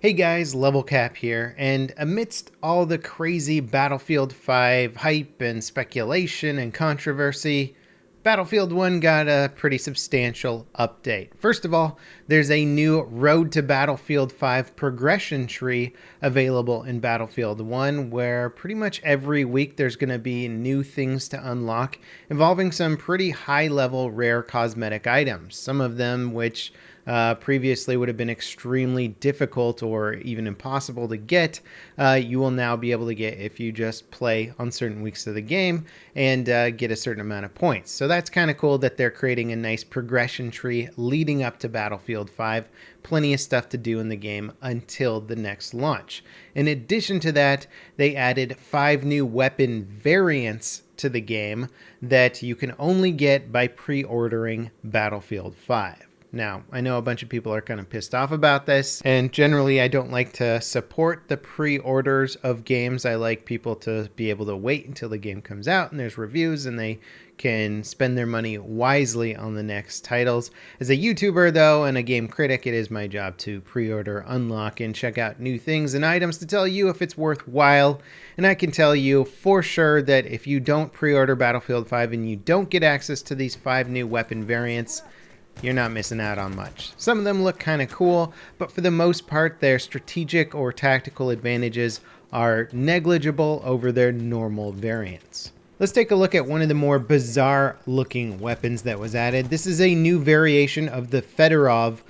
Hey guys, Level Cap here, and amidst all the crazy Battlefield 5 hype and speculation and controversy, Battlefield 1 got a pretty substantial update. First of all, there's a new Road to Battlefield 5 progression tree available in Battlefield 1, where pretty much every week there's going to be new things to unlock involving some pretty high-level rare cosmetic items, some of them which previously would have been extremely difficult or even impossible to get, you will now be able to get if you just play on certain weeks of the game and get a certain amount of points. So that's kind of cool that they're creating a nice progression tree leading up to Battlefield 5. Plenty of stuff to do in the game until the next launch. In addition to that, they added 5 new weapon variants to the game that you can only get by pre-ordering Battlefield 5. Now, I know a bunch of people are kind of pissed off about this, and generally I don't like to support the pre-orders of games. I like people to be able to wait until the game comes out and there's reviews and they can spend their money wisely on the next titles. As a YouTuber, though, and a game critic, it is my job to pre-order, unlock, and check out new things and items to tell you if it's worthwhile. And I can tell you for sure that if you don't pre-order Battlefield 5 and you don't get access to these 5 new weapon variants, you're not missing out on much. Some of them look kind of cool, but for the most part, their strategic or tactical advantages are negligible over their normal variants. Let's take a look at one of the more bizarre looking weapons that was added. This is a new variation of the Fedorov,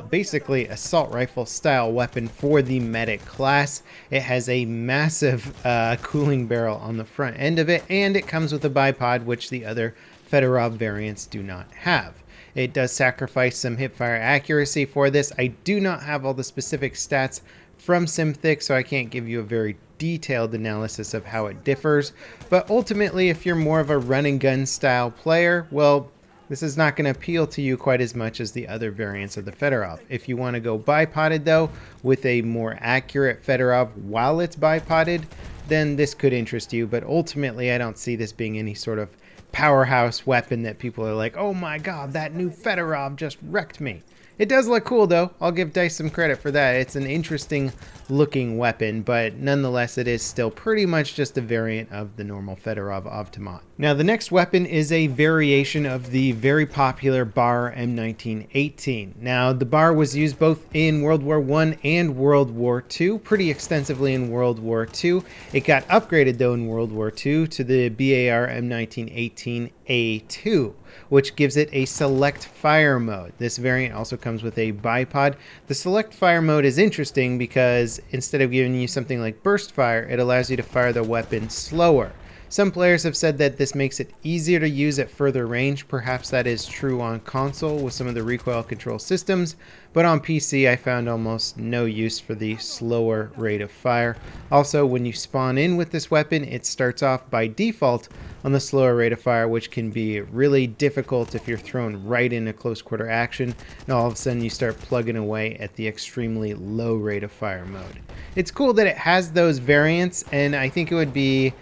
basically assault rifle style weapon for the medic class. It has a massive cooling barrel on the front end of it, and it comes with a bipod, which the other Fedorov variants do not have. It does sacrifice some hipfire accuracy for this. I do not have all the specific stats from Simthic, so I can't give you a very detailed analysis of how it differs. But ultimately, if you're more of a run and gun style player, well, this is not going to appeal to you quite as much as the other variants of the Fedorov. If you want to go bipoded, though, with a more accurate Fedorov while it's bipoded, then this could interest you. But ultimately, I don't see this being any sort of powerhouse weapon that people are like, oh my god, that new Fedorov just wrecked me. It does look cool, though. I'll give DICE some credit for that. It's an interesting looking weapon, but nonetheless, it is still pretty much just a variant of the normal Fedorov Automat. Now, the next weapon is a variation of the very popular bar M1918. Now, the bar was used both in World War I and World War II, pretty extensively in World War II. It got upgraded, though, in World War II to the BAR M1918A2, which gives it a select fire mode. This variant also comes with a bipod. The select fire mode is interesting because instead of giving you something like burst fire, it allows you to fire the weapon slower. Some players have said that this makes it easier to use at further range. Perhaps that is true on console with some of the recoil control systems, but on PC I found almost no use for the slower rate of fire. Also, when you spawn in with this weapon, it starts off by default on the slower rate of fire, which can be really difficult if you're thrown right into close quarter action and all of a sudden you start plugging away at the extremely low rate of fire mode. It's cool that it has those variants, and I think it would be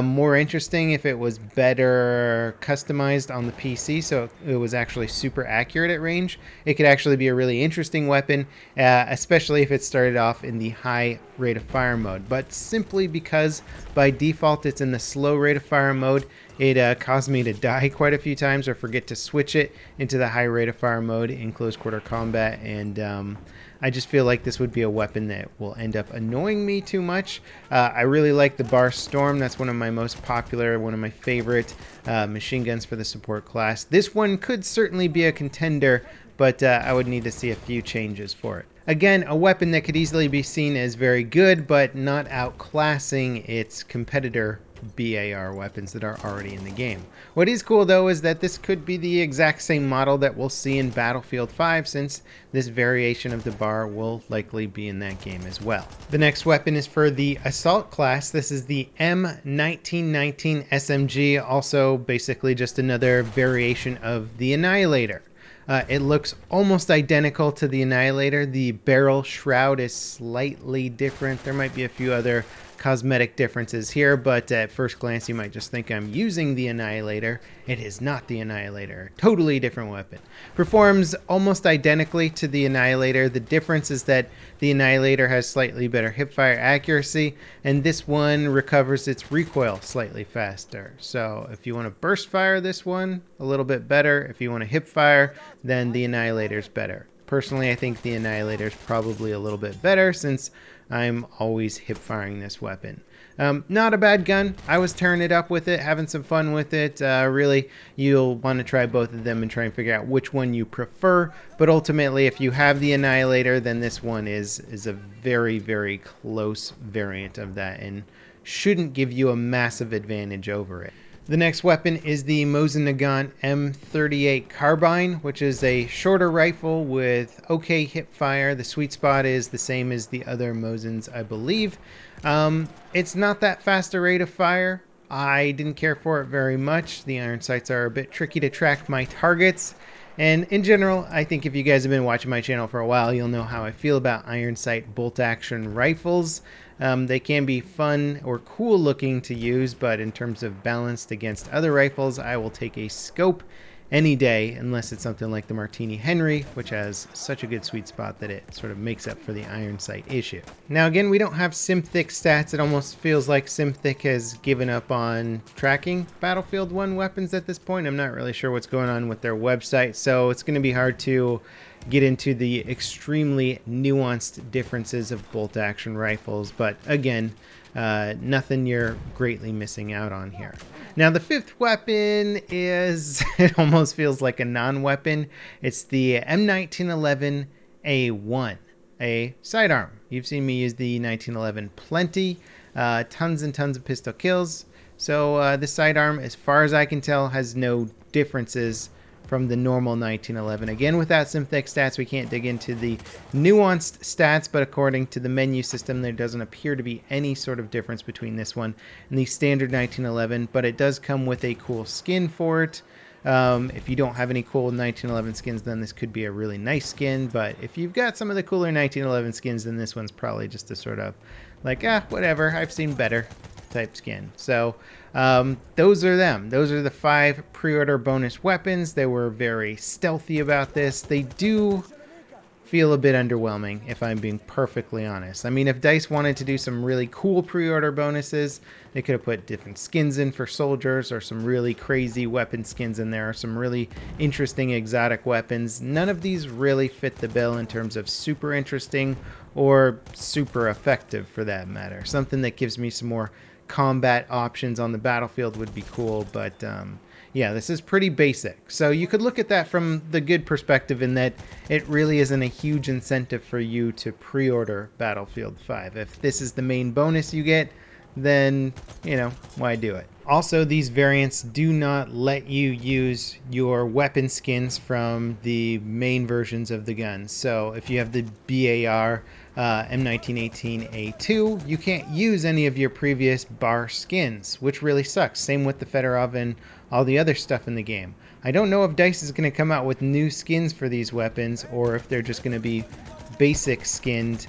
more interesting if it was better customized on the PC, so it was actually super accurate at range. It could actually be a really interesting weapon, especially if it started off in the high rate of fire mode. But simply because by default it's in the slow rate of fire mode, it caused me to die quite a few times or forget to switch it into the high rate of fire mode in close quarter combat, and I just feel like this would be a weapon that will end up annoying me too much. I really like the Bar Storm. That's one of my most popular, one of my favorite machine guns for the support class. This one could certainly be a contender, but I would need to see a few changes for it. Again, a weapon that could easily be seen as very good, but not outclassing its competitor BAR weapons that are already in the game. What is cool, though, is that this could be the exact same model that we'll see in Battlefield 5, since this variation of the bar will likely be in that game as well. The next weapon is for the assault class. This is the M1919 Smg, also basically just another variation of the Annihilator. It looks almost identical to the Annihilator. The barrel shroud is slightly different. There might be a few other cosmetic differences here, but at first glance you might just think I'm using the Annihilator. It is not the Annihilator. Totally different weapon. Performs almost identically to the Annihilator. The difference is that the Annihilator has slightly better hipfire accuracy, and this one recovers its recoil slightly faster. So if you want to burst fire this one, a little bit better. If you want to hipfire, then the Annihilator's better. Personally, I think the Annihilator is probably a little bit better since I'm always hip firing this weapon. Not a bad gun. I was tearing it up with it, having some fun with it. Really, you'll want to try both of them and try and figure out which one you prefer. But ultimately, if you have the Annihilator, then this one is a very, very close variant of that and shouldn't give you a massive advantage over it. The next weapon is the Mosin Nagant M1919 Carbine, which is a shorter rifle with okay hip fire. The sweet spot is the same as the other Mosins, I believe. It's not that fast a rate of fire. I didn't care for it very much. The iron sights are a bit tricky to track my targets. And in general, I think if you guys have been watching my channel for a while, you'll know how I feel about iron sight bolt action rifles. They can be fun or cool looking to use, but in terms of balanced against other rifles, I will take a scope any day, unless it's something like the Martini Henry, which has such a good sweet spot that it sort of makes up for the iron sight issue. Now again, we don't have Simthic stats. It almost feels like Simthic has given up on tracking Battlefield 1 weapons at this point. I'm not really sure what's going on with their website, so it's going to be hard to get into the extremely nuanced differences of bolt action rifles, but again, nothing you're greatly missing out on here. Now the fifth weapon is, it almost feels like a non-weapon. It's the M1911A1, a sidearm. You've seen me use the 1911 plenty, tons and tons of pistol kills. So this sidearm, as far as I can tell, has no differences from the normal 1911. Again, without Simthic stats, we can't dig into the nuanced stats, but according to the menu system, there doesn't appear to be any sort of difference between this one and the standard 1911, but it does come with a cool skin for it. If you don't have any cool 1911 skins, then this could be a really nice skin, but if you've got some of the cooler 1911 skins, then this one's probably just a sort of like, whatever, I've seen better type skin. So those are them. Those are the 5 pre-order bonus weapons. They were very stealthy about this. They do feel a bit underwhelming, if I'm being perfectly honest. I mean, if DICE wanted to do some really cool pre-order bonuses, they could have put different skins in for soldiers, or some really crazy weapon skins in there, or some really interesting exotic weapons. None of these really fit the bill in terms of super interesting or super effective, for that matter. Something that gives me some more combat options on the battlefield would be cool, but yeah, this is pretty basic. So you could look at that from the good perspective in that it really isn't a huge incentive for you to pre-order Battlefield 5. If this is the main bonus you get, then, you know, why do it? Also, these variants do not let you use your weapon skins from the main versions of the guns. So if you have the BAR M1918A2, you can't use any of your previous bar skins, which really sucks. Same with the Fedorov and all the other stuff in the game. I don't know if DICE is going to come out with new skins for these weapons, or if they're just going to be basic skinned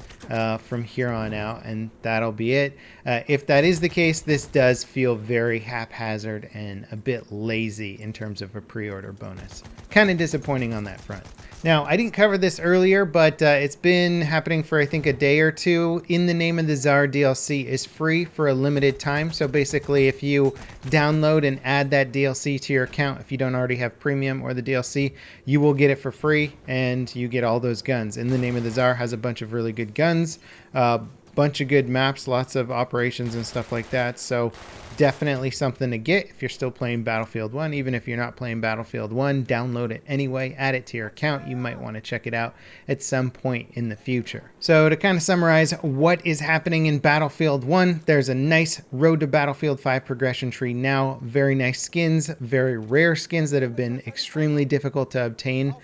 from here on out, and that'll be it. If that is the case, this does feel very haphazard and a bit lazy in terms of a pre-order bonus. Kind of disappointing on that front. Now, I didn't cover this earlier, but it's been happening for I think a day or two. In the Name of the Tsar DLC is free for a limited time. So basically, if you download and add that DLC to your account, if you don't already have premium or the DLC, you will get it for free, and you get all those guns. In the Name of the Tsar has a bunch of really good guns, bunch of good maps, lots of operations and stuff like that. So definitely something to get if you're still playing Battlefield 1. Even if you're not playing Battlefield 1, download it anyway, add it to your account. You might want to check it out at some point in the future. So to kind of summarize what is happening in Battlefield 1, there's a nice Road to Battlefield 5 progression tree now. Very nice skins, very rare skins that have been extremely difficult to obtain.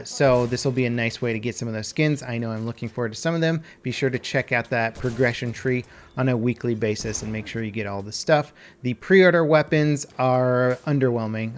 So this will be a nice way to get some of those skins. I know I'm looking forward to some of them. Be sure to check out that progression tree on a weekly basis and make sure you get all the stuff. The pre-order weapons are underwhelming.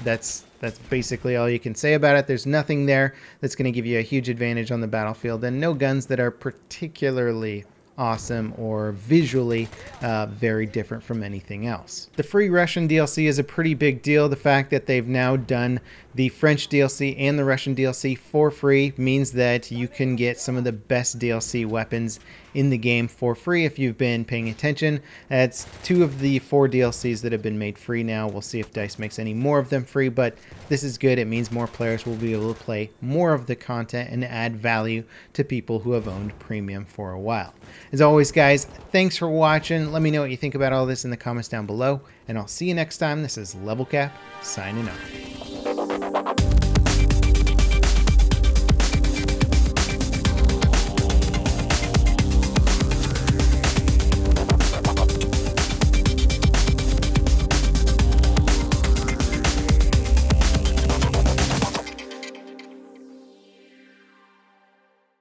That's basically all you can say about it. There's nothing there that's going to give you a huge advantage on the battlefield, and no guns that are particularly awesome or visually very different from anything else. The free Russian DLC is a pretty big deal. The fact that they've now done the French DLC and the Russian DLC for free means that you can get some of the best DLC weapons in the game for free if you've been paying attention. That's 2 of the 4 DLCs that have been made free now. We'll see if DICE makes any more of them free, but this is good. It means more players will be able to play more of the content and add value to people who have owned Premium for a while. As always, guys, thanks for watching. Let me know what you think about all this in the comments down below, and I'll see you next time. This is Level Cap, signing off.